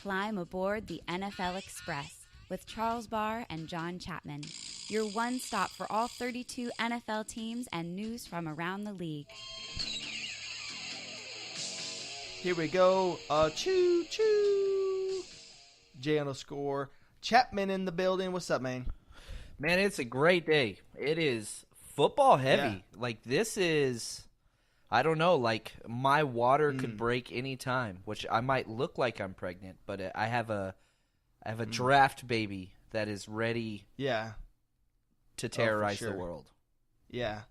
Climb aboard the NFL Express with Charles Barr and John Chapman, your one stop for all 32 NFL teams and news from around the league. Here we go. Choo-choo. J_ Chapman in the building. What's up, man? Man, it's a great day. It is football heavy. Yeah. Like, this is, I don't know, like, my water could break any time, which I might look like I'm pregnant, but I have a draft baby that is ready to terrorize the world. Yeah.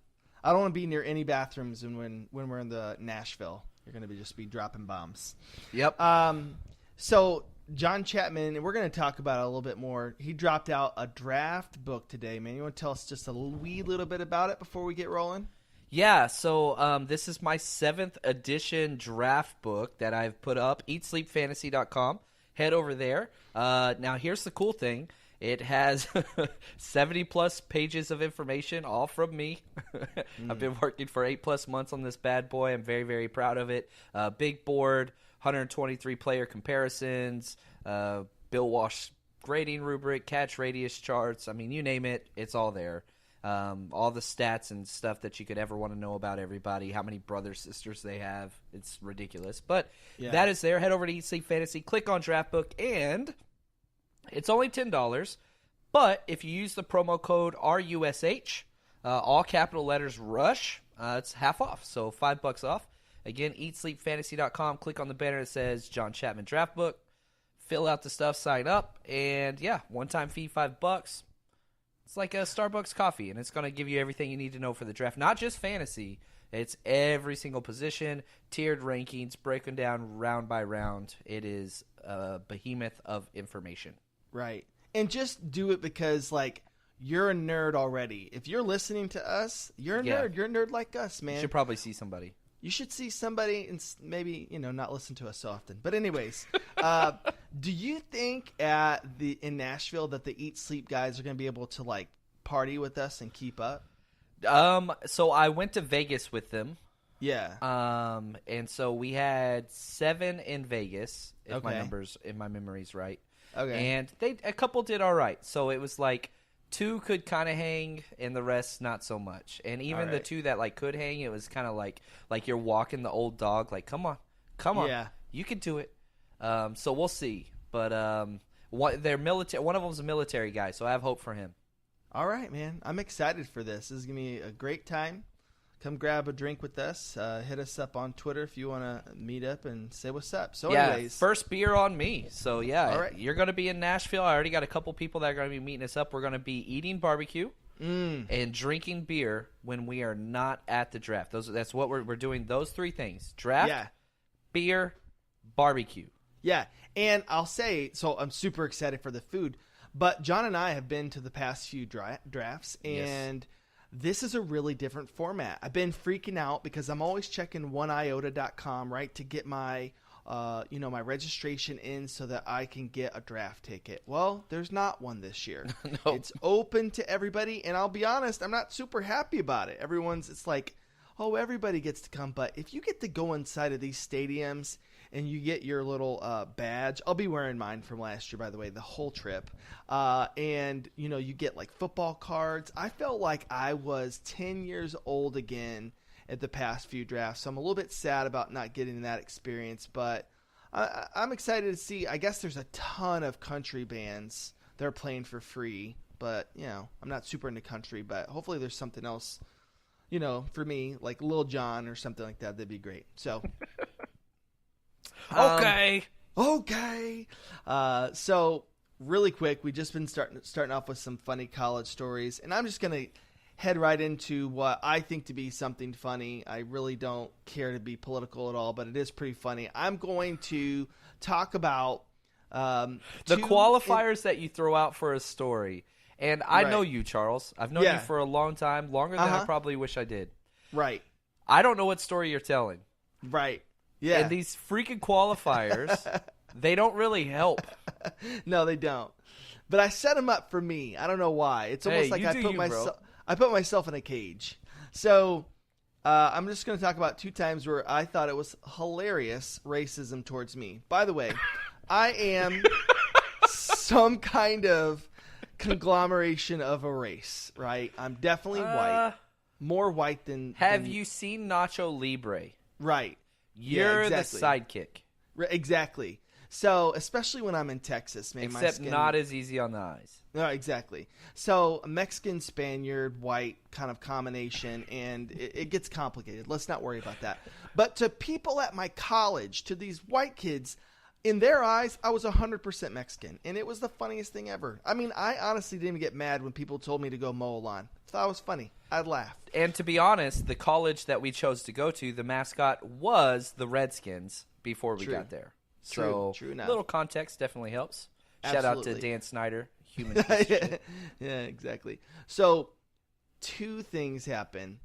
I don't want to be near any bathrooms when we're in the Nashville. You're going to just be dropping bombs. Yep. So John Chapman, we're going to talk about it a little bit more. He dropped out a draft book today, man. You want to tell us just a wee little bit about it before we get rolling? Yeah, so this is my 7th edition draft book that I've put up, eatsleepfantasy.com. Head over there. Now, here's the cool thing. It has 70-plus pages of information, all from me. I've been working for 8+ months on this bad boy. I'm very, very proud of it. Big board, 123 player comparisons, Bill Walsh grading rubric, catch radius charts. I mean, you name it, it's all there. All the stats and stuff that you could ever want to know about everybody, how many brothers, sisters they have. It's ridiculous. But that is there. Head over to Eat Sleep Fantasy, click on draft book, and it's only $10. But if you use the promo code RUSH, all capital letters RUSH, it's half off. So $5 off. Again, eatsleepfantasy.com. Click on the banner that says John Chapman Draft Book. Fill out the stuff, sign up, and one-time fee, $5. It's like a Starbucks coffee, and it's going to give you everything you need to know for the draft. Not just fantasy. It's every single position, tiered rankings, breaking down round by round. It is a behemoth of information. Right. And just do it because, like, you're a nerd already. If you're listening to us, you're a nerd. You're a nerd like us, man. You should probably see somebody. You should see somebody and maybe, not listen to us so often. But anyways, do you think in Nashville that the Eat Sleep guys are going to be able to, like, party with us and keep up? So I went to Vegas with them. Yeah. And so we had 7 in Vegas, if my memory's right. Okay. And a couple did all right. So it was like 2 could kind of hang and the rest not so much. And even the 2 that like could hang, it was kind of like you're walking the old dog, like, come on, yeah. You can do it. So we'll see. But they're military. One of them's a military guy, so I have hope for him. All right, man. I'm excited for this. This is going to be a great time. Come grab a drink with us. Hit us up on Twitter if you want to meet up and say what's up. So anyways. First beer on me. So, all right. You're going to be in Nashville. I already got a couple people that are going to be meeting us up. We're going to be eating barbecue and drinking beer when we are not at the draft. That's what we're doing, those 3 things. Draft, beer, barbecue. Yeah, and I'll say, so I'm super excited for the food, but John and I have been to the past few drafts, and this is a really different format. I've been freaking out because I'm always checking oneiota.com, right, to get my, my registration in so that I can get a draft ticket. Well, there's not one this year. No. It's open to everybody, and I'll be honest, I'm not super happy about it. It's like, oh, everybody gets to come, but if you get to go inside of these stadiums and you get your little badge, I'll be wearing mine from last year, by the way, the whole trip, and, you get, like, football cards. I felt like I was 10 years old again at the past few drafts, so I'm a little bit sad about not getting that experience, but I'm excited to see. I guess there's a ton of country bands that are playing for free, but, I'm not super into country, but hopefully there's something else, for me, like Lil Jon or something like that. That'd be great. So, Okay. So really quick, we just been starting off with some funny college stories, and I'm just gonna head right into what I think to be something funny. I really don't care to be political at all, but it is pretty funny. I'm going to talk about the qualifiers that you throw out for a story. And I know you, Charles. I've known you for a long time, longer than I probably wish I did. Right. I don't know what story you're telling. Right. Yeah. And these freaking qualifiers, they don't really help. No, they don't. But I set them up for me. I don't know why. It's almost like I put myself in a cage. So I'm just going to talk about 2 times where I thought it was hilarious racism towards me. By the way, I am some kind of conglomeration of a race, right? I'm definitely white. More white than... Have you seen Nacho Libre? Right. You're yeah, the sidekick. Exactly. So, especially when I'm in Texas, man. Except not as easy on the eyes. No, exactly. So, Mexican, Spaniard, white kind of combination, and it gets complicated. Let's not worry about that. But to people at my college, to these white kids, in their eyes, I was 100% Mexican, and it was the funniest thing ever. I mean, I honestly didn't even get mad when people told me to go mow a lawn. I thought it was funny. I laughed. And to be honest, the college that we chose to go to, the mascot was the Redskins before we got there. So, True enough. A little context definitely helps. Absolutely. Shout out to Dan Snyder, human history. Yeah, exactly. So, two things happen.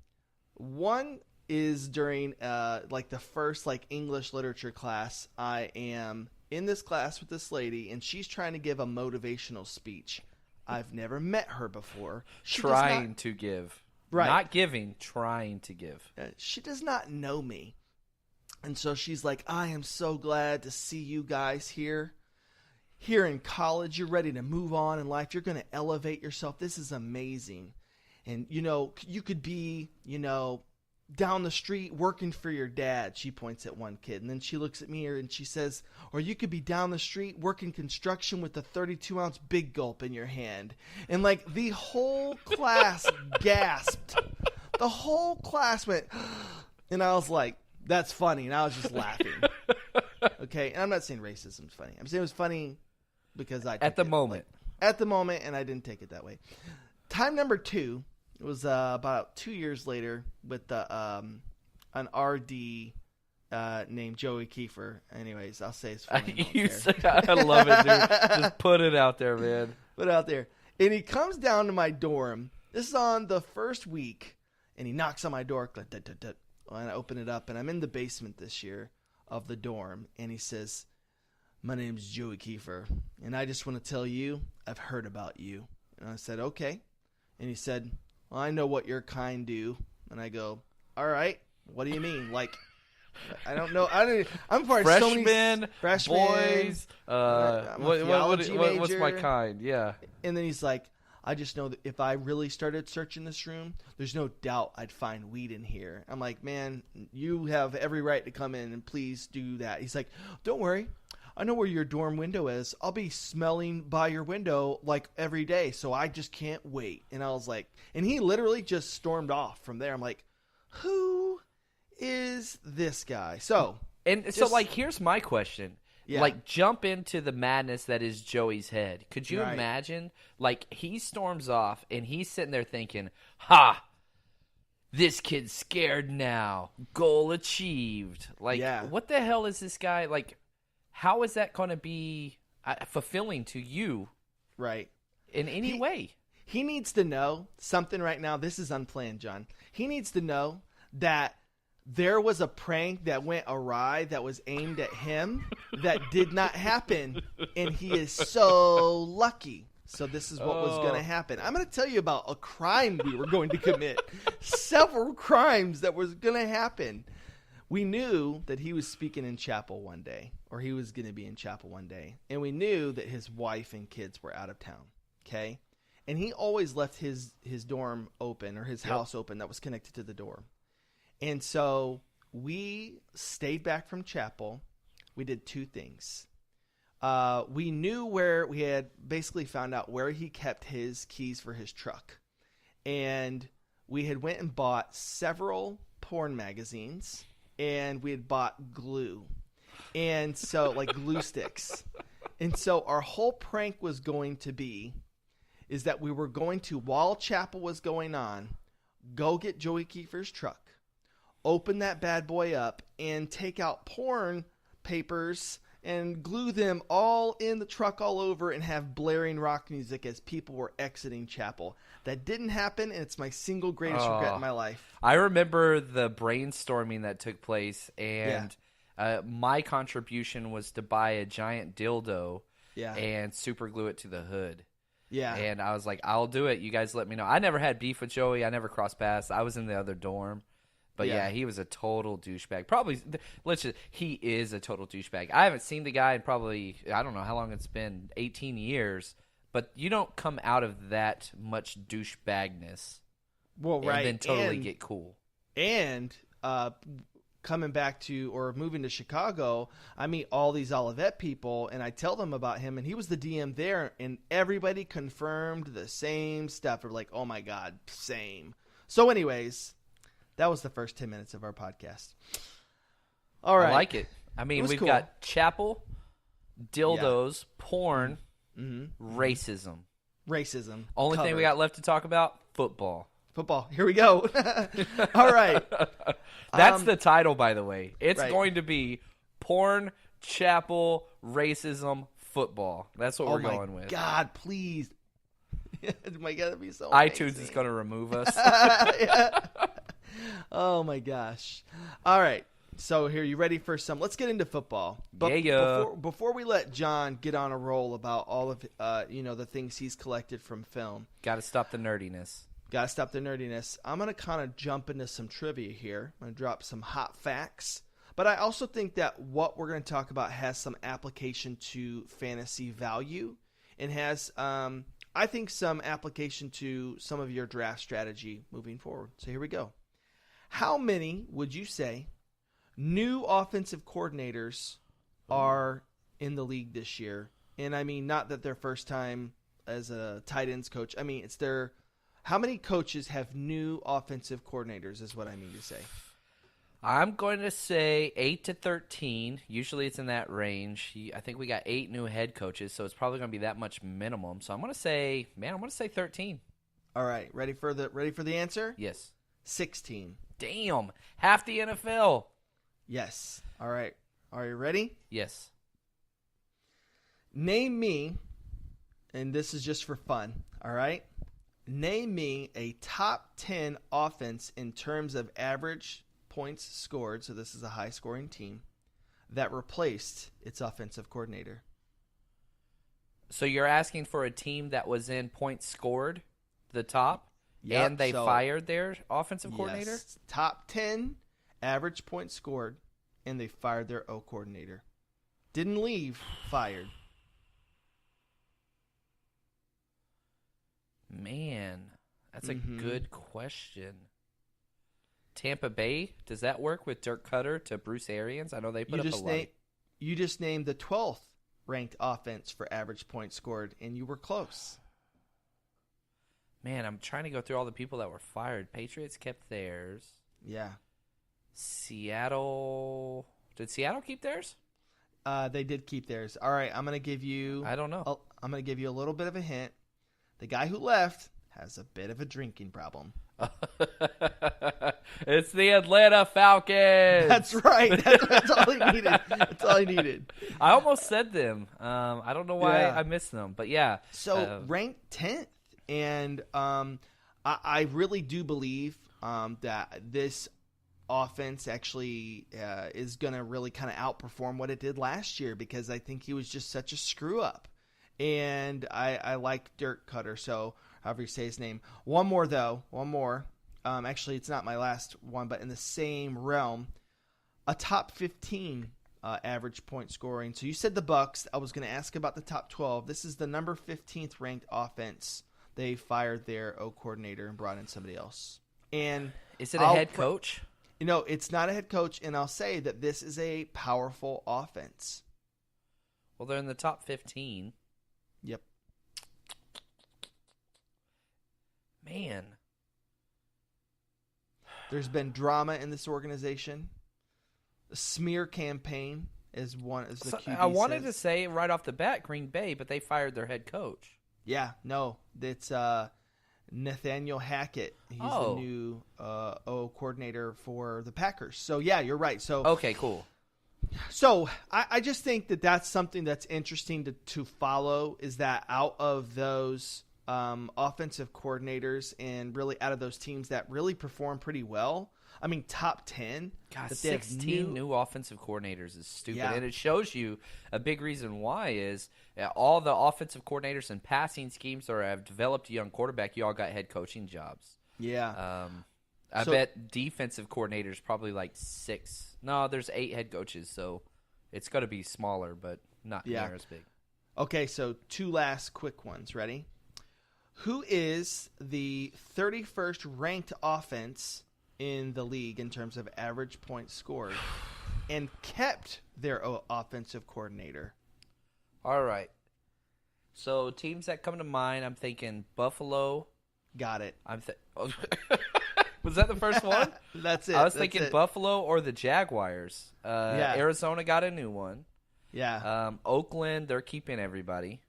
One is during like the first like English literature class. I am in this class with this lady, and she's trying to give a motivational speech. I've never met her before. Trying to give. Right. Not giving, trying to give. She does not know me. And so she's like, I am so glad to see you guys here. Here in college, you're ready to move on in life. You're going to elevate yourself. This is amazing. And, you know, you could be, you know, down the street working for your dad. She points at one kid. And then she looks at me and she says, or you could be down the street working construction with a 32-ounce Big Gulp in your hand. And, like, the whole class gasped. The whole class went, and I was like, that's funny. And I was just laughing. Okay. And I'm not saying racism's funny. I'm saying it was funny because I took At the it, moment. like, at the moment, and I didn't take it that way. Time number 2 was about 2 years later with an RD named Joey Kiefer. Anyways, I'll say his full name. I love it, dude. Just put it out there, man. Put it out there. And he comes down to my dorm. This is on the first week, and he knocks on my door. And I open it up, and I'm in the basement this year of the dorm, and he says, my name's Joey Kiefer, and I just want to tell you, I've heard about you. And I said, okay. And he said, well, I know what your kind do. And I go, all right, what do you mean? Like, I don't know. I'm part of so many freshmen, boys. What's my kind? Yeah. And then he's like, I just know that if I really started searching this room, there's no doubt I'd find weed in here. I'm like, man, you have every right to come in and please do that. He's like, don't worry. I know where your dorm window is. I'll be smelling by your window like every day, so I just can't wait. And I was like, and he literally just stormed off from there. I'm like, who is this guy? So, so like, here's my question. Yeah. Like, jump into the madness that is Joey's head. Could you Right. imagine? Like, he storms off, and he's sitting there thinking, ha, this kid's scared now. Goal achieved. Like, what the hell is this guy? Like, how is that going to be fulfilling to you? Right. In any way? He needs to know something right now. This is unplanned, John. He needs to know that there was a prank that went awry that was aimed at him that did not happen, and he is so lucky. So this is what was going to happen. I'm going to tell you about a crime we were going to commit. Several crimes that was going to happen. We knew that he was speaking in chapel one day, or he was going to be in chapel one day, and we knew that his wife and kids were out of town, okay? And he always left his dorm open, or his house open that was connected to the door. And so we stayed back from chapel. We did two things. We knew where we had basically found out where he kept his keys for his truck. And we had went and bought several porn magazines, and we had bought glue. And so, like, glue sticks. And so our whole prank was going to be is that we were going to, while chapel was going on, go get Joey Kiefer's truck, open that bad boy up, and take out porn papers and glue them all in the truck all over and have blaring rock music as people were exiting chapel. That didn't happen, and it's my single greatest regret in my life. I remember the brainstorming that took place, and my contribution was to buy a giant dildo and super glue it to the hood. Yeah. And I was like, I'll do it. You guys let me know. I never had beef with Joey. I never crossed paths. I was in the other dorm. But Yeah. yeah, he was a total douchebag. Probably, he is a total douchebag. I haven't seen the guy in probably, I don't know how long it's been, 18 years. But you don't come out of that much douchebagness Well, right. and then totally and, get cool. And coming back to or moving to Chicago, I meet all these Olivet people, and I tell them about him, and he was the DM there, and everybody confirmed the same stuff. They're like, oh, my God, same. So anyways, that was the first 10 minutes of our podcast. All right. I like it. I mean, was we've cool. got chapel, dildos, porn, racism. Racism. Only thing we got left to talk about, football. Football. Here we go. All right. That's the title, by the way. It's right. going to be porn, chapel, racism, football. That's what we're going with. God, please. My God, that'd be so iTunes amazing. is going to remove us. Yeah. Oh, my gosh. All right. So here, you ready for some? Let's get into football. But before we let John get on a roll about all of the things he's collected from film. Got to stop the nerdiness. Gotta stop the nerdiness. I'm going to kind of jump into some trivia here. I'm going to drop some hot facts. But I also think that what we're going to talk about has some application to fantasy value and has, I think, some application to some of your draft strategy moving forward. So here we go. How many would you say new offensive coordinators are in the league this year? And I mean, not that their first time as a tight ends coach. I mean, it's their... How many coaches have new offensive coordinators is what I mean to say. I'm going to say 8 to 13. Usually it's in that range. I think we got 8 new head coaches, so it's probably going to be that much minimum. So I'm going to say 13. All right, ready for the answer? Yes. 16. Damn, half the NFL. Yes. All right. Are you ready? Yes. Name me, and this is just for fun, all right? Name me a top 10 offense in terms of average points scored, so this is a high-scoring team, that replaced its offensive coordinator. So you're asking for a team that was in points scored, the top, Yep, and they fired their offensive coordinator? Yes, top 10 average points scored, and they fired their O coordinator. Didn't leave, fired. Man, that's a good question. Tampa Bay, does that work with Dirk Cutter to Bruce Arians? I know they put up a lot. You just named the 12th ranked offense for average points scored, and you were close. Man, I'm trying to go through all the people that were fired. Patriots kept theirs. Yeah. Seattle. Did Seattle keep theirs? They did keep theirs. All right, I'm going to give you... I don't know. I'm going to give you a little bit of a hint. The guy who left has a bit of a drinking problem. It's the Atlanta Falcons. That's right. That's all he needed. That's all he needed. I almost said them. I don't know why Yeah. I missed them, but yeah. So ranked 10th, and I really do believe that this offense actually is going to really kind of outperform what it did last year because I think he was just such a screw up. And I like Dirk Cutter, so however you say his name. One more, though. Actually, it's not my last one, but in the same realm. A top 15 average point scoring. So you said the Bucs. I was going to ask about the top 12. This is the number 15th ranked offense. They fired their O coordinator and brought in somebody else. And is it a head coach? It's not a head coach, and I'll say that this is a powerful offense. Well, they're in the top 15. Yep. Man. There's been drama in this organization. The smear campaign is one. As the QB I wanted says. to say right off the bat Green Bay, but they fired their head coach. Yeah, no, it's Nathaniel Hackett. He's the new O coordinator for the Packers. So yeah, you're right. So okay, cool. So I just think that that's something that's interesting to follow. Is that out of those offensive coordinators and really out of those teams that really perform pretty well. I mean, top 10. God, 16 new offensive coordinators is stupid. Yeah. And it shows you a big reason why is all the offensive coordinators and passing schemes that have developed a young quarterback, you all got head coaching jobs. Yeah. I bet defensive coordinators probably like 6. No, there's 8 head coaches, so it's got to be smaller, but not near as big. Okay, so 2 last quick ones. Ready? Who is the 31st ranked offense in the league in terms of average points scored and kept their offensive coordinator? All right. So teams that come to mind, I'm thinking Buffalo. Got it. Was that the first one? That's it. I was thinking Buffalo or the Jaguars. Arizona got a new one. Yeah. Oakland, they're keeping everybody.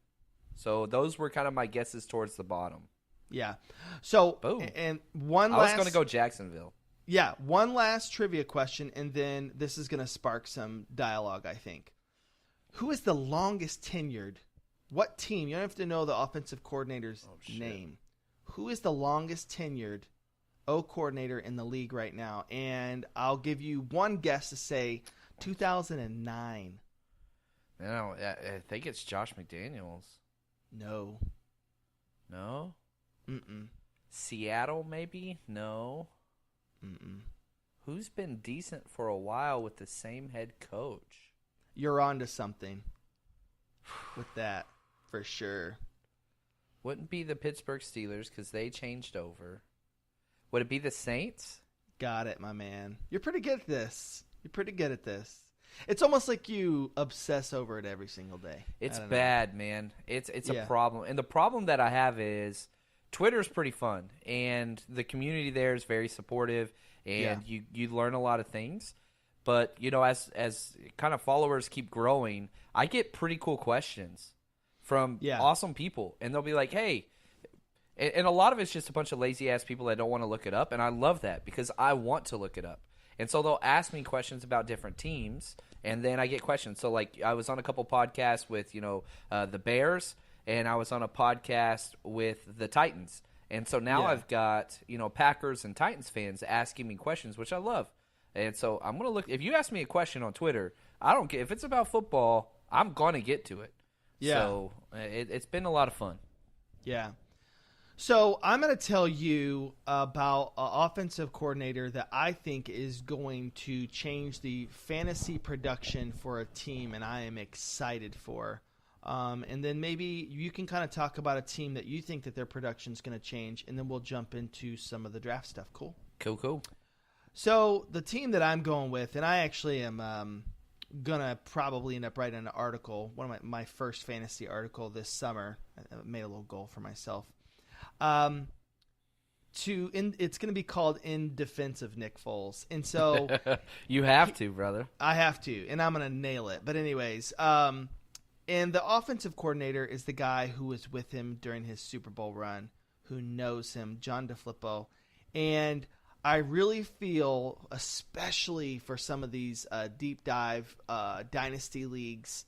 So those were kind of my guesses towards the bottom. Yeah. So, Boom. And I was going to go Jacksonville. Yeah, one last trivia question, and then this is going to spark some dialogue, I think. Who is the longest tenured? What team? You don't have to know the offensive coordinator's name. Who is the longest tenured O coordinator in the league right now? And I'll give you one guess to say 2009. No, I think it's Josh McDaniels. No. No? Mm-mm. Seattle, maybe? No. Mm-mm. Who's been decent for a while with the same head coach? You're on to something with that, for sure. Wouldn't be the Pittsburgh Steelers because they changed over. Would it be the Saints? Got it, my man. You're pretty good at this. It's almost like you obsess over it every single day. It's bad, man. It's a problem. And the problem that I have is Twitter's pretty fun, and the community there is very supportive, and you learn a lot of things. But, you know, as kind of followers keep growing, I get pretty cool questions from awesome people. And they'll be like, hey, and a lot of it's just a bunch of lazy-ass people that don't want to look it up, and I love that because I want to look it up. And so they'll ask me questions about different teams, and then I get questions. So, like, I was on a couple podcasts with, the Bears, and I was on a podcast with the Titans. And so now I've got, Packers and Titans fans asking me questions, which I love. And so I'm going to look – if you ask me a question on Twitter, I don't care. If it's about football, I'm going to get to it. Yeah. So it's been a lot of fun. Yeah. So I'm going to tell you about an offensive coordinator that I think is going to change the fantasy production for a team, and I am excited for. And then maybe you can kind of talk about a team that you think that their production is going to change, and then we'll jump into some of the draft stuff. Cool? Cool. So the team that I'm going with, and I actually am going to probably end up writing an article, one of my first fantasy article this summer. I made a little goal for myself. It's going to be called In Defense of Nick Foles. And so you have to, brother. I have to, and I'm going to nail it. But anyways, and the offensive coordinator is the guy who was with him during his Super Bowl run, who knows him, John DeFilippo. And I really feel, especially for some of these deep dive dynasty leagues,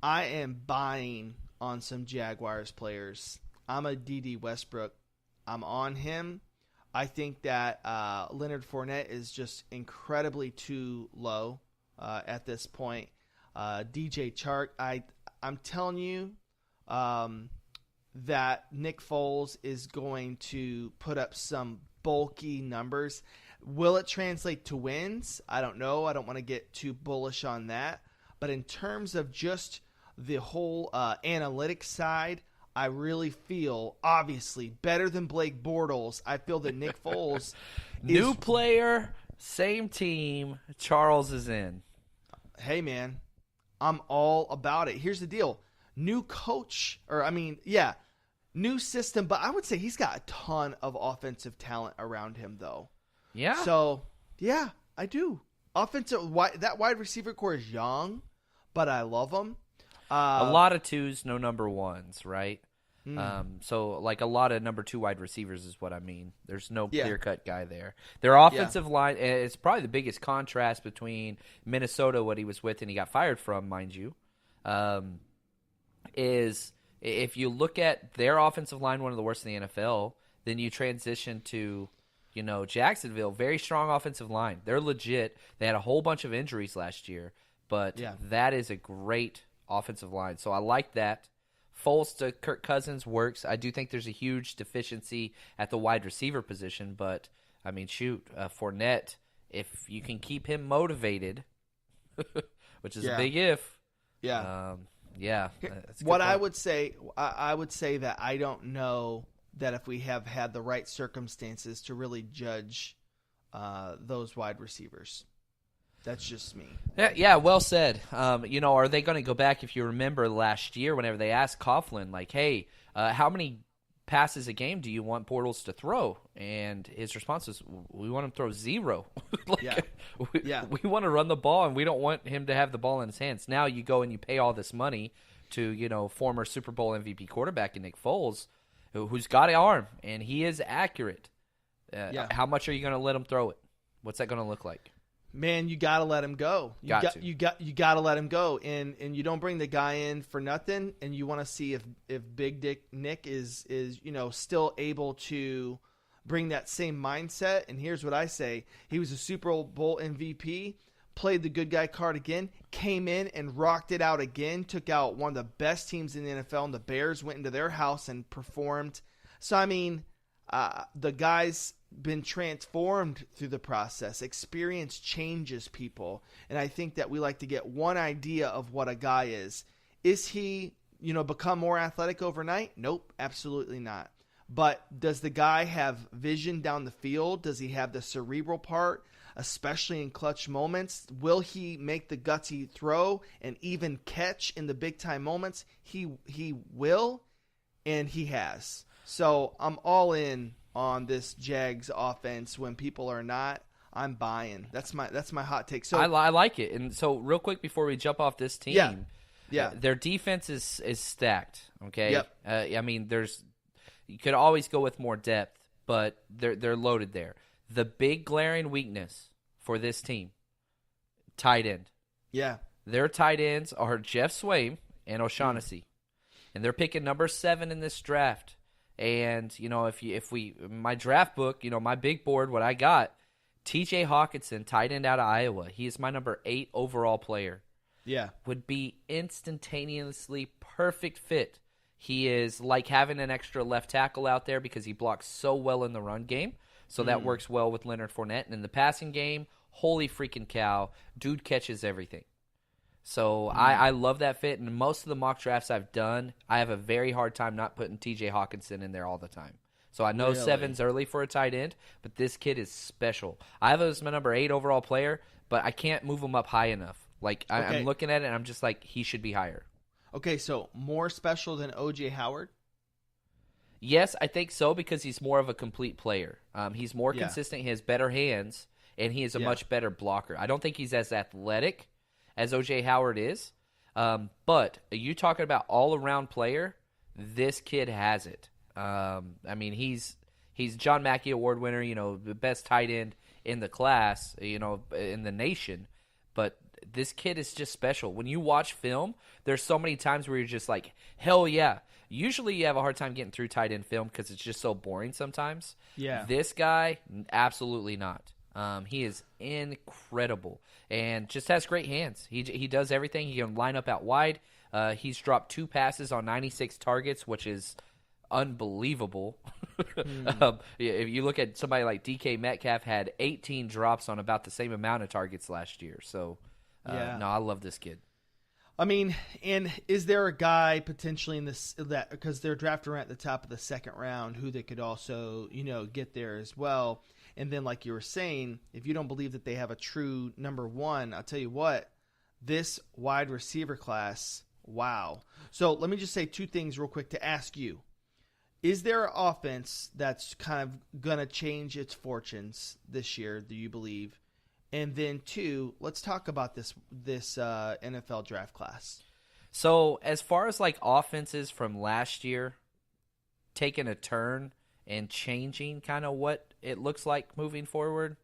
I am buying on some Jaguars players. I'm a D.D. Westbrook. I'm on him. I think that Leonard Fournette is just incredibly too low at this point. DJ Chark, I'm telling you that Nick Foles is going to put up some bulky numbers. Will it translate to wins? I don't know. I don't want to get too bullish on that. But in terms of just the whole analytics side, I really feel, obviously, better than Blake Bortles. I feel that Nick Foles New player, same team. Charles is in. Hey, man. I'm all about it. Here's the deal. New coach, new system, but I would say he's got a ton of offensive talent around him, though. Yeah. So, yeah, I do. That wide receiver core is young, but I love them. A lot of twos, no number ones, right? So, like a lot of number 2 wide receivers is what I mean. There's no clear-cut guy there. Their offensive line, and it's probably the biggest contrast between Minnesota, what he was with, and he got fired from, mind you, is if you look at their offensive line, one of the worst in the NFL, then you transition to, Jacksonville, very strong offensive line. They're legit. They had a whole bunch of injuries last year, but that is a great offensive line. So I like that. Foles to Kirk Cousins works. I do think there's a huge deficiency at the wide receiver position, but I mean, shoot, Fournette, if you can keep him motivated, which is a big if. Yeah. Yeah. That's a good What point. I would say that I don't know that if we have had the right circumstances to really judge those wide receivers. That's just me. Yeah, well said. Are they going to go back? If you remember last year, whenever they asked Coughlin, like, "Hey, how many passes a game do you want Bortles to throw?" And his response was, "We want him to throw 0. We want to run the ball, and we don't want him to have the ball in his hands." Now you go and you pay all this money to former Super Bowl MVP quarterback in Nick Foles, who's got an arm and he is accurate. How much are you going to let him throw it? What's that going to look like? Man, you gotta let him go. You gotta let him go, and you don't bring the guy in for nothing. And you want to see if Big Dick Nick is still able to bring that same mindset. And here's what I say: he was a Super Bowl MVP, played the good guy card again, came in and rocked it out again, took out one of the best teams in the NFL, and the Bears went into their house and performed. So I mean, the guy's been transformed through the process. Experience changes people, and I think that we like to get one idea of what a guy is. Is he, become more athletic overnight? Nope, absolutely not. But does the guy have vision down the field? Does he have the cerebral part, especially in clutch moments? Will he make the gutsy throw and even catch in the big time moments? He will, and he has. So I'm all in on this Jags offense. When people are not, I'm buying. That's my hot take. So I like it. And so real quick before we jump off this team, their defense is stacked. Okay. Yep. I mean, you could always go with more depth, but they're loaded there. The big glaring weakness for this team, tight end. Yeah. Their tight ends are Jeff Swaim and O'Shaughnessy, and they're picking number 7 in this draft. And, if my draft book, my big board, what I got, TJ Hawkinson, tight end out of Iowa. He is my number 8 overall player. Yeah. Would be instantaneously perfect fit. He is like having an extra left tackle out there because he blocks so well in the run game. So that works well with Leonard Fournette. And in the passing game, holy freaking cow, dude catches everything. So I love that fit, and most of the mock drafts I've done, I have a very hard time not putting TJ Hawkinson in there all the time. So I know 7's early for a tight end, but this kid is special. I have him as my number 8 overall player, but I can't move him up high enough. Like I'm looking at it, and I'm just like, he should be higher. Okay, so more special than O.J. Howard? Yes, I think so, because he's more of a complete player. He's more consistent, he has better hands, and he is a much better blocker. I don't think he's as athletic as O.J. Howard is. But you talking about all-around player, this kid has it. I mean, he's John Mackey Award winner, the best tight end in the class, in the nation. But this kid is just special. When you watch film, there's so many times where you're just like, hell yeah. Usually you have a hard time getting through tight end film because it's just so boring sometimes. Yeah. This guy, absolutely not. He is incredible and just has great hands. He does everything. He can line up out wide. He's dropped 2 passes on 96 targets, which is unbelievable. If you look at somebody like DK Metcalf, had 18 drops on about the same amount of targets last year. So, no, I love this kid. I mean, and is there a guy potentially in this that because they're drafting at the top of the second round who they could also get there as well? And then, like you were saying, if you don't believe that they have a true number 1, I'll tell you what, this wide receiver class, wow. So let me just say 2 things real quick to ask you. Is there an offense that's kind of going to change its fortunes this year, do you believe? And then 2, let's talk about this NFL draft class. So as far as like offenses from last year taking a turn and changing kind of what it looks like moving forward,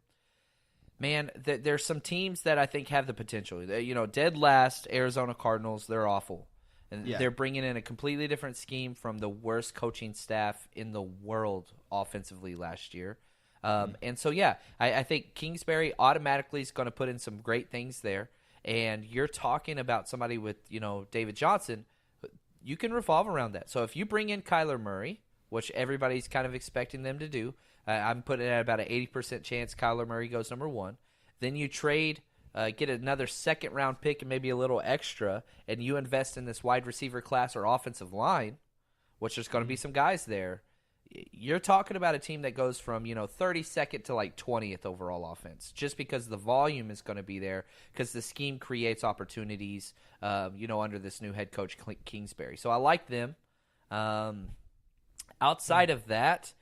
man, there's some teams that I think have the potential. Dead last, Arizona Cardinals, they're awful. And they're bringing in a completely different scheme from the worst coaching staff in the world offensively last year. And so, I think Kingsbury automatically is going to put in some great things there. And you're talking about somebody with, David Johnson, you can revolve around that. So if you bring in Kyler Murray, which everybody's kind of expecting them to do, I'm putting it at about an 80% chance Kyler Murray goes number 1. Then you trade, get another second-round pick and maybe a little extra, and you invest in this wide receiver class or offensive line, which there's going to be some guys there. You're talking about a team that goes from 32nd to like 20th overall offense, just because the volume is going to be there, because the scheme creates opportunities, under this new head coach Kingsbury. So I like them. Outside of that,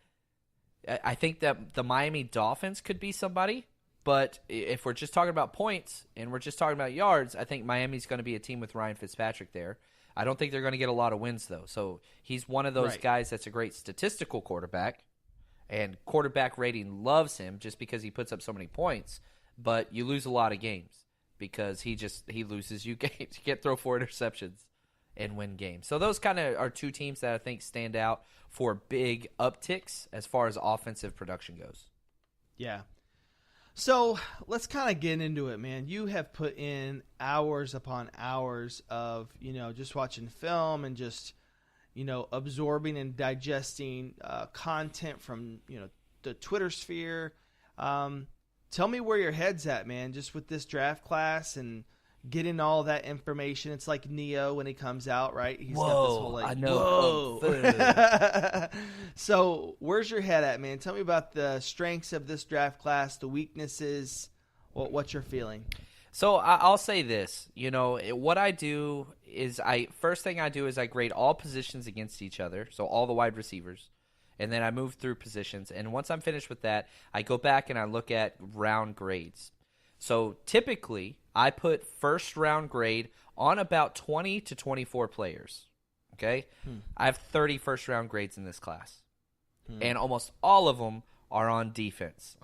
I think that the Miami Dolphins could be somebody. But if we're just talking about points and we're just talking about yards, I think Miami's going to be a team with Ryan Fitzpatrick there. I don't think they're going to get a lot of wins, though. So he's one of those guys that's a great statistical quarterback, and quarterback rating loves him just because he puts up so many points. But you lose a lot of games because he loses you games. You can't throw 4 interceptions and win games. So those kind of are 2 teams that I think stand out for big upticks as far as offensive production goes. Yeah. So let's kind of get into it, man. You have put in hours upon hours of, just watching film and just, absorbing and digesting content from, the Twitter sphere. Tell me where your head's at, man, just with this draft class and getting all that information. It's like Neo when he comes out, right? He's got this whole I know. Whoa. So where's your head at, man? Tell me about the strengths of this draft class, the weaknesses. What's your feeling? So I'll say this. What I do is first thing I do is I grade all positions against each other, so all the wide receivers, and then I move through positions. And once I'm finished with that, I go back and I look at round grades. So typically, I put first-round grade on about 20 to 24 players, okay? I have 30 first-round grades in this class, and almost all of them are on defense.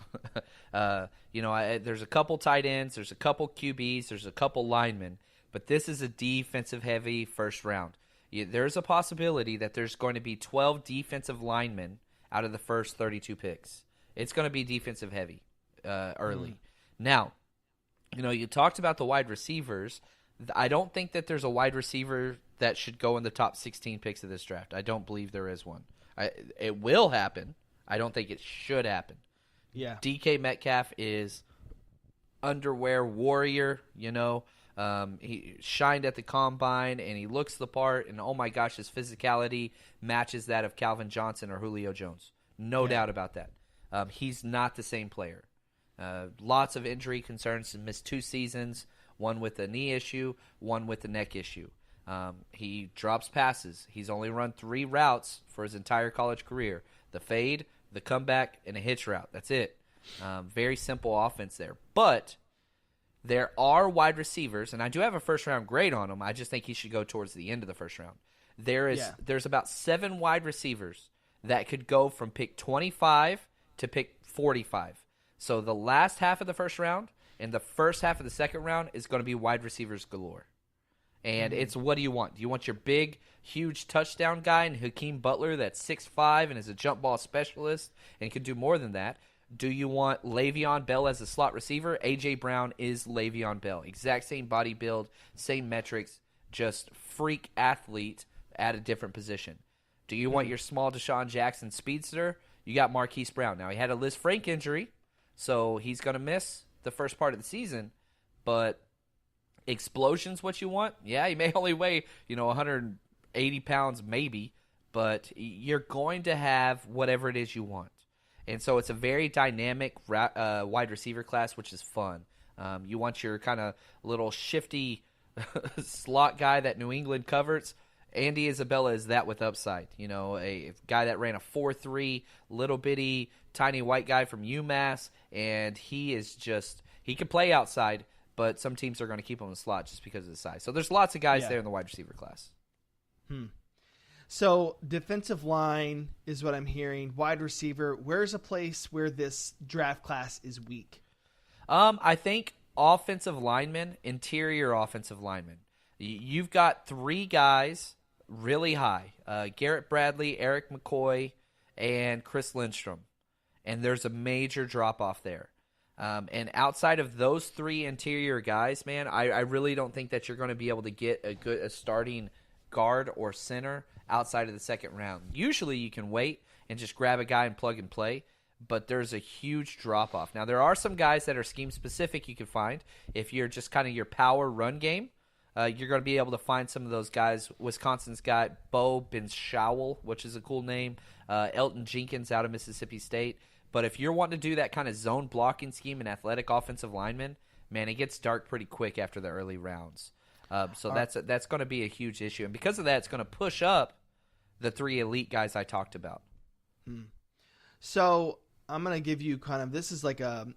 There's a couple tight ends, there's a couple QBs, there's a couple linemen, but this is a defensive-heavy first round. There's a possibility that there's going to be 12 defensive linemen out of the first 32 picks. It's going to be defensive-heavy early. Now, you talked about the wide receivers. I don't think that there's a wide receiver that should go in the top 16 picks of this draft. I don't believe there is one. It will happen. I don't think it should happen. Yeah. DK Metcalf is underwear warrior, He shined at the combine, and he looks the part, and oh my gosh, his physicality matches that of Calvin Johnson or Julio Jones. No doubt about that. He's not the same player. Lots of injury concerns. He missed 2 seasons, one with a knee issue, one with a neck issue. He drops passes. He's only run 3 routes for his entire college career. The fade, the comeback, and a hitch route. That's it. Very simple offense there. But there are wide receivers, and I do have a first-round grade on him. I just think he should go towards the end of the first round. There's about 7 wide receivers that could go from pick 25 to pick 45. So the last half of the first round and the first half of the second round is going to be wide receivers galore. And it's, what do you want? Do you want your big, huge touchdown guy in Hakeem Butler that's 6'5" and is a jump ball specialist and can do more than that? Do you want Le'Veon Bell as a slot receiver? A.J. Brown is Le'Veon Bell. Exact same body build, same metrics, just freak athlete at a different position. Do you want your small Deshaun Jackson speedster? You got Marquise Brown. Now, he had a Liz Frank injury, so he's going to miss the first part of the season, but explosion's what you want? Yeah, he may only weigh, 180 pounds maybe, but you're going to have whatever it is you want. And so it's a very dynamic wide receiver class, which is fun. You want your kind of little shifty slot guy that New England covers. Andy Isabella is that with upside. A guy that ran a 4.3, little bitty, tiny white guy from UMass, and he can play outside, but some teams are going to keep him in the slot just because of his size. So there's lots of guys there in the wide receiver class. So defensive line is what I'm hearing. Wide receiver, where's a place where this draft class is weak? I think offensive linemen, interior offensive linemen. You've got 3 guys really high. Garrett Bradley, Eric McCoy, and Chris Lindstrom. And there's a major drop-off there. And outside of those 3 interior guys, man, I really don't think that you're going to be able to get a starting guard or center outside of the second round. Usually you can wait and just grab a guy and plug and play, but there's a huge drop-off. Now, there are some guys that are scheme-specific you can find. If you're just kind of your power run game, you're going to be able to find some of those guys. Wisconsin's got Bo Benschawel, which is a cool name, Elton Jenkins out of Mississippi State. But if you're wanting to do that kind of zone blocking scheme and athletic offensive lineman, man, it gets dark pretty quick after the early rounds. So that's going to be a huge issue. And because of that, it's going to push up the 3 elite guys I talked about. So I'm going to give you kind of, this is like a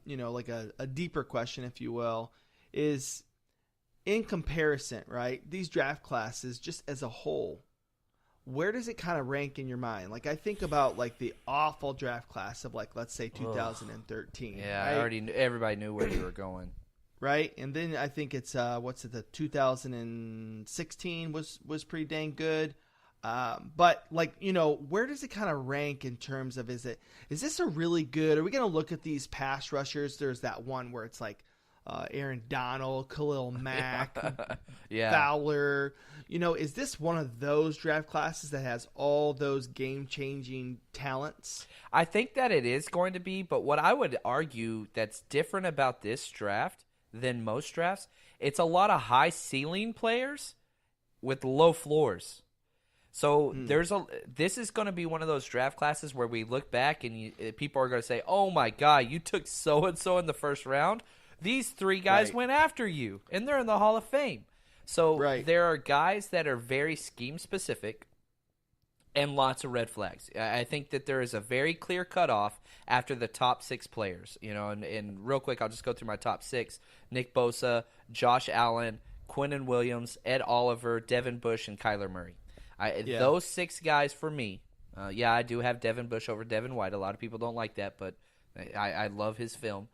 deeper question, if you will, is in comparison, right? These draft classes, just as a whole, where does it kind of rank in your mind? Like, I think about like the awful draft class of like, let's say 2013. Yeah, right? Everybody knew where you were going. Right, and then I think it's the 2016 was pretty dang good, but like where does it kind of rank in terms of is this a really good? Are we going to look at these pass rushers? There's that one where it's like Aaron Donald, Khalil Mack, Fowler. Is this one of those draft classes that has all those game changing talents? I think that it is going to be, but what I would argue that's different about this draft than most drafts, it's a lot of high ceiling players with low floors. So this is going to be one of those draft classes where we look back and people are going to say, "Oh my God, you took so and so in the first round. These 3 guys went after you, and they're in the Hall of Fame." So there are guys that are very scheme specific and lots of red flags. I think that there is a very clear cutoff after the top 6 players. And real quick, I'll just go through my top 6. Nick Bosa, Josh Allen, Quinnen Williams, Ed Oliver, Devin Bush, and Kyler Murray. Those 6 guys for me, I do have Devin Bush over Devin White. A lot of people don't like that, but I love his film.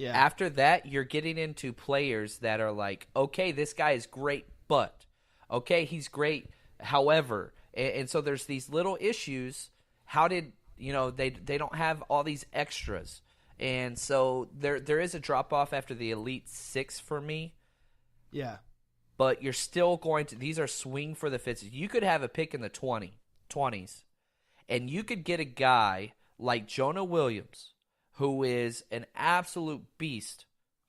After that, you're getting into players that are like, okay, this guy is great, but, okay, he's great, however. And so there's these little issues. How did, they don't have all these extras. And so there is a drop-off after the Elite 6 for me. Yeah. But you're still going to – these are swing for the fences. You could have a pick in the 20s, and you could get a guy like Jonah Williams, who is an absolute beast,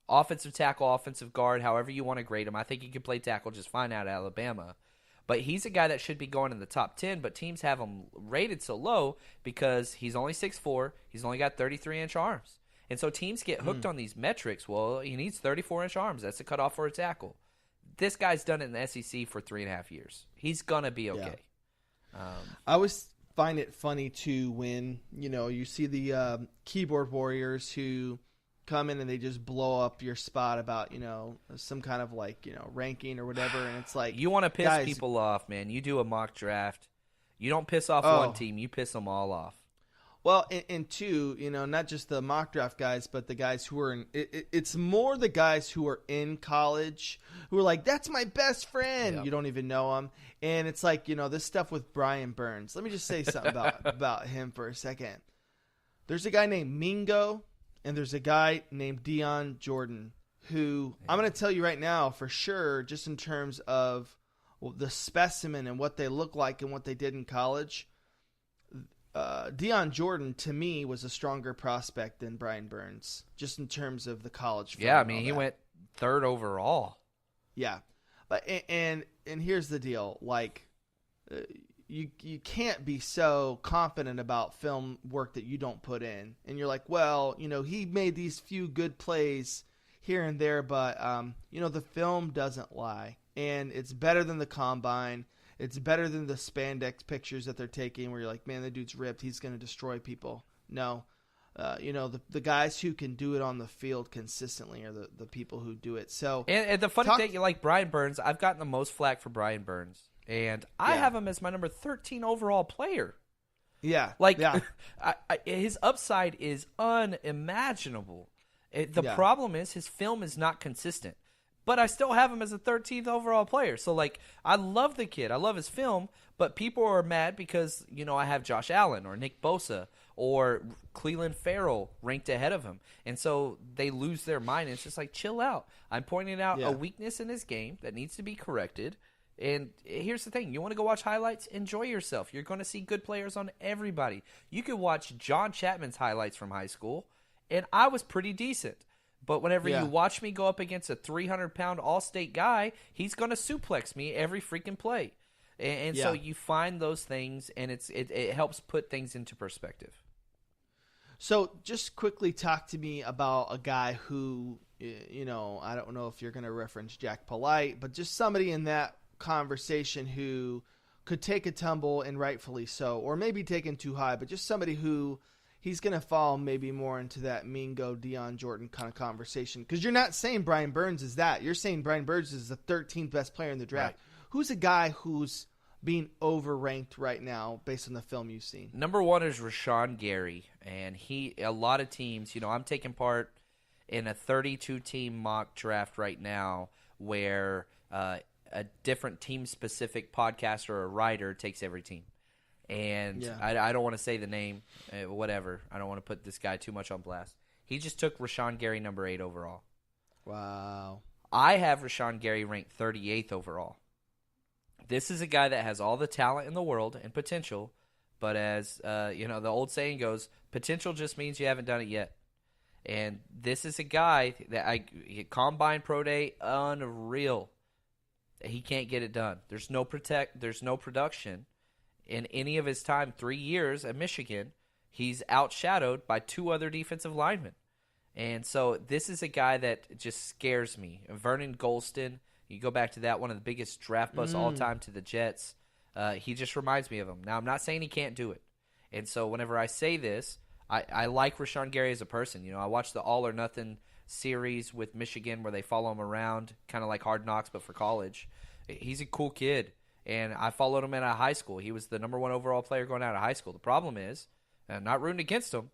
offensive tackle, offensive guard, however you want to grade him. I think he could play tackle just fine out of Alabama. But he's a guy that should be going in the top 10, but teams have him rated so low because he's only 6'4", he's only got 33-inch arms. And so teams get hooked on these metrics. Well, he needs 34-inch arms. That's the cutoff for a tackle. This guy's done it in the SEC for 3.5 years. He's going to be okay. Yeah. I always find it funny, too, when, you see the keyboard warriors who come in and they just blow up your spot about, some kind of ranking or whatever. And it's like, you want to piss people off, man. You do a mock draft. You don't piss off one team. You piss them all off. Well, and 2, not just the mock draft guys, but the guys who are in it's more the guys who are in college who are like, that's my best friend. Yep. You don't even know him. And it's like, this stuff with Brian Burns. Let me just say something about him for a second. There's a guy named Mingo. And there's a guy named Dion Jordan who I'm going to tell you right now for sure, just in terms of the specimen and what they look like and what they did in college, Dion Jordan, to me, was a stronger prospect than Brian Burns, just in terms of the college film. Yeah, I mean, he went 3rd overall. Yeah. But and here's the deal. Like, you can't be so confident about film work that you don't put in. And you're like, well, he made these few good plays here and there, but, the film doesn't lie. And it's better than the combine. It's better than the spandex pictures that they're taking where you're like, man, the dude's ripped. He's going to destroy people. No. The guys who can do it on the field consistently are the people who do it. So, and the funny thing, like Brian Burns, I've gotten the most flack for Brian Burns. And I have him as my number 13 overall player. Yeah. His upside is unimaginable. The problem is his film is not consistent. But I still have him as a 13th overall player. So, I love the kid. I love his film. But people are mad because, I have Josh Allen or Nick Bosa or Cleveland Farrell ranked ahead of him. And so they lose their mind. And it's just like, chill out. I'm pointing out a weakness in his game that needs to be corrected. And here's the thing. You want to go watch highlights? Enjoy yourself. You're going to see good players on everybody. You could watch John Chapman's highlights from high school, and I was pretty decent. But whenever you watch me go up against a 300-pound all-state guy, he's going to suplex me every freaking play. And so you find those things, and it helps put things into perspective. So just quickly talk to me about a guy who, I don't know if you're going to reference Jack Polite, but just somebody in that conversation who could take a tumble, and rightfully so, or maybe taken too high, but just somebody who he's going to fall maybe more into that Mingo, Deion Jordan kind of conversation. Because you're not saying Brian Burns is that. You're saying Brian Burns is the 13th best player in the draft. Right. Who's a guy who's being overranked right now based on the film you've seen? Number one is Rashawn Gary. And a lot of teams, I'm taking part in a 32-team mock draft right now where a different team-specific podcaster or writer takes every team. And I don't want to say the name, whatever. I don't want to put this guy too much on blast. He just took Rashawn Gary number 8 overall. Wow. I have Rashawn Gary ranked 38th overall. This is a guy that has all the talent in the world and potential, but as the old saying goes, potential just means you haven't done it yet. And this is a guy that Combine Pro Day, unreal. He can't get it done. There's no production. In any of his time, 3 years at Michigan, he's outshadowed by 2 other defensive linemen. And so this is a guy that just scares me. Vernon Golston, you go back to that, one of the biggest draft busts all time to the Jets. He just reminds me of him. Now, I'm not saying he can't do it. And so whenever I say this, I like Rashawn Gary as a person. I watched the All or Nothing series with Michigan where they follow him around, kind of like Hard Knocks but for college. He's a cool kid. And I followed him out of high school. He was the number 1 overall player going out of high school. The problem is, and I'm not rooting against him,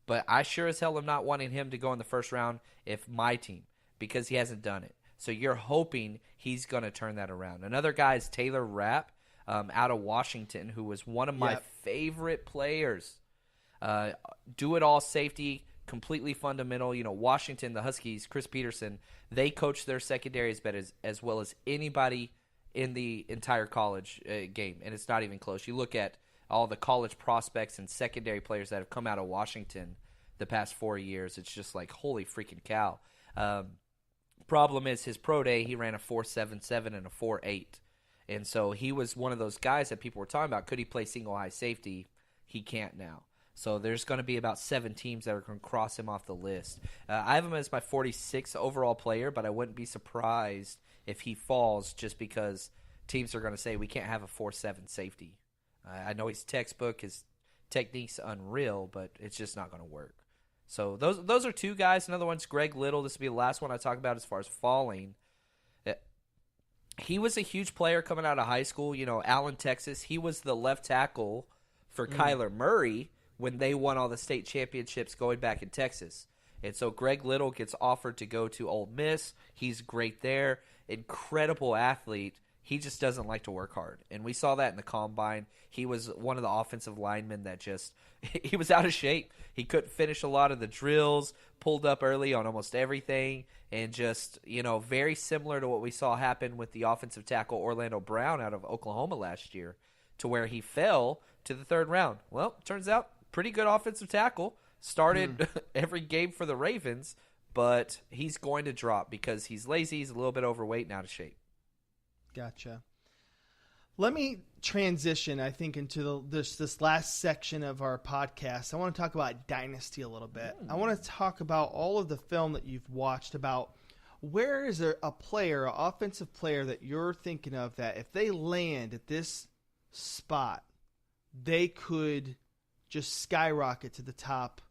but I sure as hell am not wanting him to go in the first round if my team, because he hasn't done it. So you're hoping he's going to turn that around. Another guy is Taylor Rapp out of Washington, who was one of my favorite players. Do-it-all safety, completely fundamental. Washington, the Huskies, Chris Peterson, they coach their secondary as well as anybody in the entire college game, and it's not even close. You look at all the college prospects and secondary players that have come out of Washington the past 4 years. It's just like, holy freaking cow. Problem is, his pro day, he ran a 4.77 and a 4.8. And so he was one of those guys that people were talking about. Could he play single high safety? He can't now. So there's going to be about 7 teams that are going to cross him off the list. I have him as my 46th overall player, but I wouldn't be surprised if he falls just because teams are going to say we can't have a 4.7 safety. I know he's textbook, his technique's unreal, but it's just not going to work. So those are 2 guys. Another one's Greg Little. This will be the last one I talk about as far as falling. He was a huge player coming out of high school. Allen, Texas. He was the left tackle for Kyler Murray when they won all the state championships going back in Texas. And so Greg Little gets offered to go to Ole Miss. He's great there. Incredible athlete. He just doesn't like to work hard. And we saw that in the Combine. He was one of the offensive linemen that he was out of shape. He couldn't finish a lot of the drills, pulled up early on almost everything, and just, very similar to what we saw happen with the offensive tackle Orlando Brown out of Oklahoma last year, to where he fell to the 3rd round. Well, turns out, pretty good offensive tackle. Started every game for the Ravens, but he's going to drop because he's lazy, he's a little bit overweight and out of shape. Gotcha. Let me transition, I think, into this last section of our podcast. I want to talk about Dynasty a little bit. I want to talk about all of the film that you've watched about where is there a player, an offensive player that you're thinking of that if they land at this spot, they could just skyrocket to the top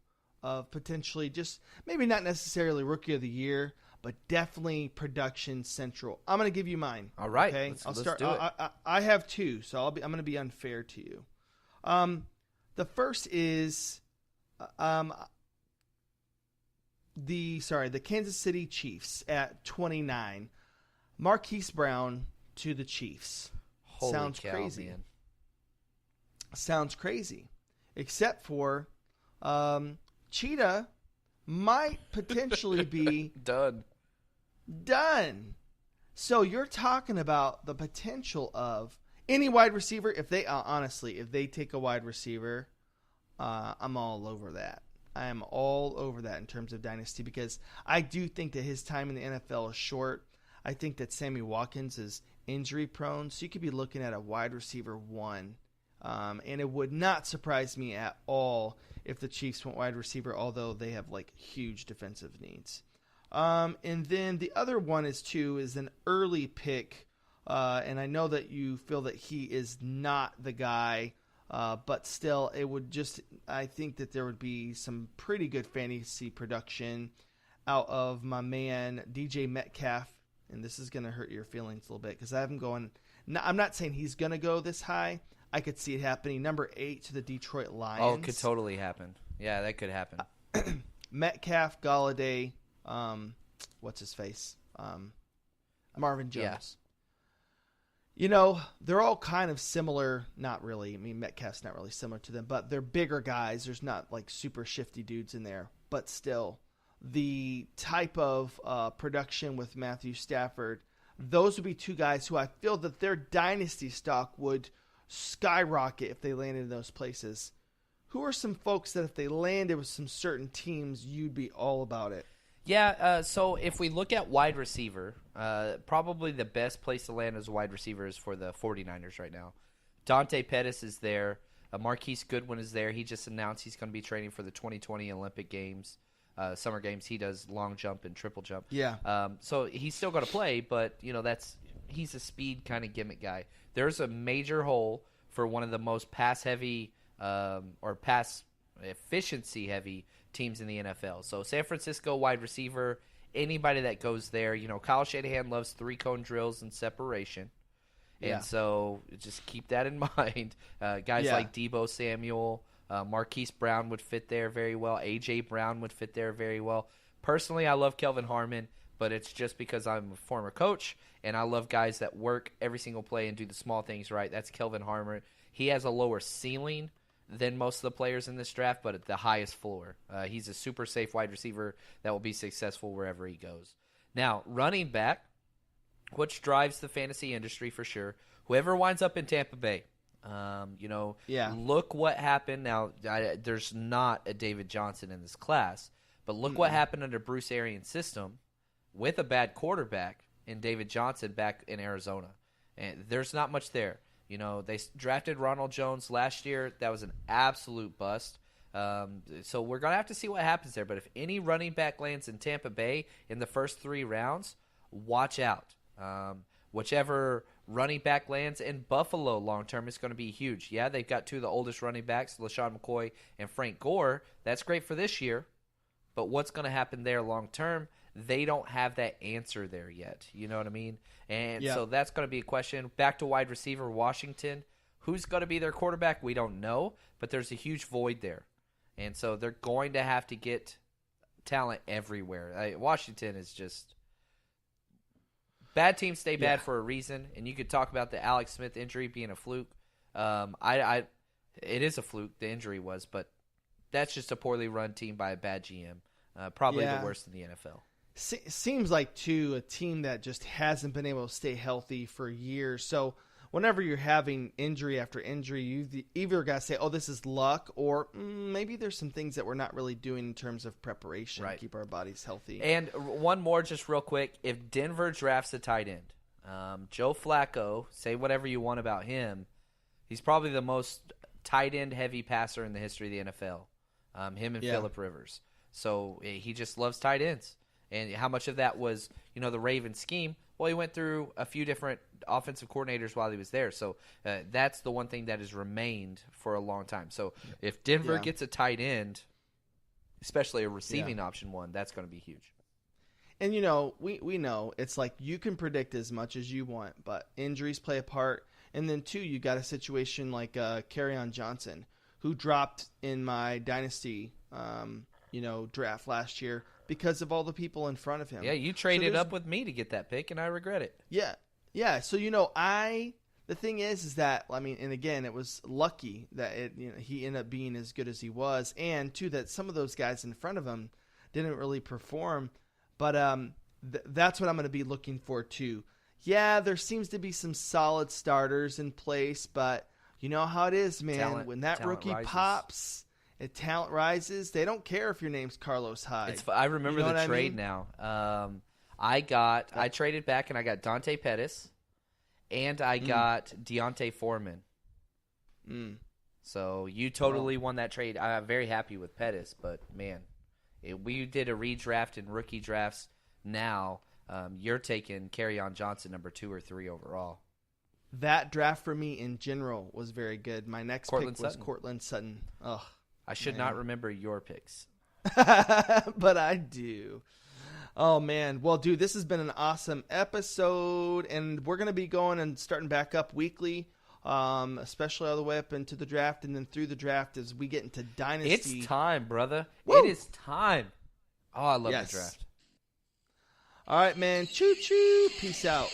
of potentially just maybe not necessarily Rookie of the Year, but definitely production central. I'm going to give you mine. All right. Okay. Let's do it. I have 2, so I'm going to be unfair to you. The first is the Kansas City Chiefs at 29. Marquise Brown to the Chiefs. Holy Sounds cow, crazy. Man. Sounds crazy. Except for Cheetah might potentially be done. So you're talking about the potential of any wide receiver. If they honestly, if they take a wide receiver, I'm all over that. I am all over that in terms of dynasty because I do think that his time in the NFL is short. I think that Sammy Watkins is injury prone, so you could be looking at a wide receiver 1. And it would not surprise me at all if the Chiefs went wide receiver, although they have like huge defensive needs. And then the other one is an early pick. And I know that you feel that he is not the guy. But still, I think that there would be some pretty good fantasy production out of my man, DJ Metcalf. And this is going to hurt your feelings a little bit because I have him going. I'm not saying he's going to go this high. I could see it happening. Number 8 to the Detroit Lions. Oh, it could totally happen. Yeah, that could happen. Metcalf, Galladay, what's his face? Marvin Jones. Yeah. You know, they're all kind of similar. Not really. I mean, Metcalf's not really similar to them, but they're bigger guys. There's not like super shifty dudes in there. But still, the type of production with Matthew Stafford, those would be 2 guys who I feel that their dynasty stock would skyrocket if they landed in those places. Who are some folks that if they landed with some certain teams, you'd be all about it? Yeah, so if we look at wide receiver, probably the best place to land as a wide receiver is for the 49ers right now. Dante Pettis is there. Marquise Goodwin is there. He just announced he's going to be training for the 2020 Olympic Games, Summer Games. He does long jump and triple jump. Yeah. So he's still going to play, but he's a speed kind of gimmick guy. There's a major hole for one of the most pass-heavy or pass efficiency-heavy teams in the NFL. So San Francisco wide receiver, anybody that goes there, Kyle Shanahan loves 3-cone drills and separation. Yeah. And so just keep that in mind. Guys like Deebo Samuel, Marquise Brown would fit there very well. A.J. Brown would fit there very well. Personally, I love Kelvin Harmon, but it's just because I'm a former coach, and I love guys that work every single play and do the small things right. That's Kelvin Harmon. He has a lower ceiling than most of the players in this draft, but at the highest floor. He's a super safe wide receiver that will be successful wherever he goes. Now, running back, which drives the fantasy industry for sure. Whoever winds up in Tampa Bay, look what happened. Now, there's not a David Johnson in this class, but look what happened under Bruce Arians' system with a bad quarterback in David Johnson back in Arizona. And there's not much there. They drafted Ronald Jones last year. That was an absolute bust. So we're going to have to see what happens there. But if any running back lands in Tampa Bay in the first 3 rounds, watch out. Whichever running back lands in Buffalo long-term is going to be huge. Yeah, they've got 2 of the oldest running backs, LaShawn McCoy and Frank Gore. That's great for this year. But what's going to happen there long-term? They don't have that answer there yet. You know what I mean? And so that's going to be a question. Back to wide receiver, Washington. Who's going to be their quarterback? We don't know, but there's a huge void there. And so they're going to have to get talent everywhere. Washington is just bad teams stay bad for a reason, and you could talk about the Alex Smith injury being a fluke. It is a fluke, the injury was, but that's just a poorly run team by a bad GM. Probably the worst in the NFL. Seems like, too, a team that just hasn't been able to stay healthy for years. So whenever you're having injury after injury, you either got to say, oh, this is luck, or maybe there's some things that we're not really doing in terms of preparation to keep our bodies healthy. And one more just real quick. If Denver drafts a tight end, Joe Flacco, say whatever you want about him, he's probably the most tight end heavy passer in the history of the NFL, him and Phillip Rivers. So he just loves tight ends. And how much of that was, the Ravens scheme? Well, he went through a few different offensive coordinators while he was there. So that's the one thing that has remained for a long time. So if Denver gets a tight end, especially a receiving option one, that's going to be huge. And, we know it's like you can predict as much as you want, but injuries play a part. And then, too, you got a situation like Kerryon Johnson, who dropped in my dynasty draft last year because of all the people in front of him. Yeah, you traded up with me to get that pick, and I regret it. Yeah. So, the thing is that, and again, it was lucky that he ended up being as good as he was, and, too, that some of those guys in front of him didn't really perform. But that's what I'm going to be looking for, too. yeah, there seems to be some solid starters in place, but you know how it is, man. When that rookie rises. pops, and talent rises, they don't care if your name's Carlos Hyde. I remember You know the what I trade mean? now. I traded back and I got Dante Pettis, and I got Deontay Foreman. So you totally won that trade. I'm very happy with Pettis, but man, we did a redraft and rookie drafts. Now you're taking Kerryon Johnson number 2 or 3 overall. That draft for me in general was very good. My next Cortland pick was Sutton. Cortland Sutton. Ugh, I should not remember your picks. but I do. Oh, man. Well, dude, this has been an awesome episode, and we're going to be going and starting back up weekly, especially all the way up into the draft and then through the draft as we get into Dynasty. It's time, brother. Woo! It is time. Oh, I love Yes. the draft. All right, man. Choo-choo. Peace out.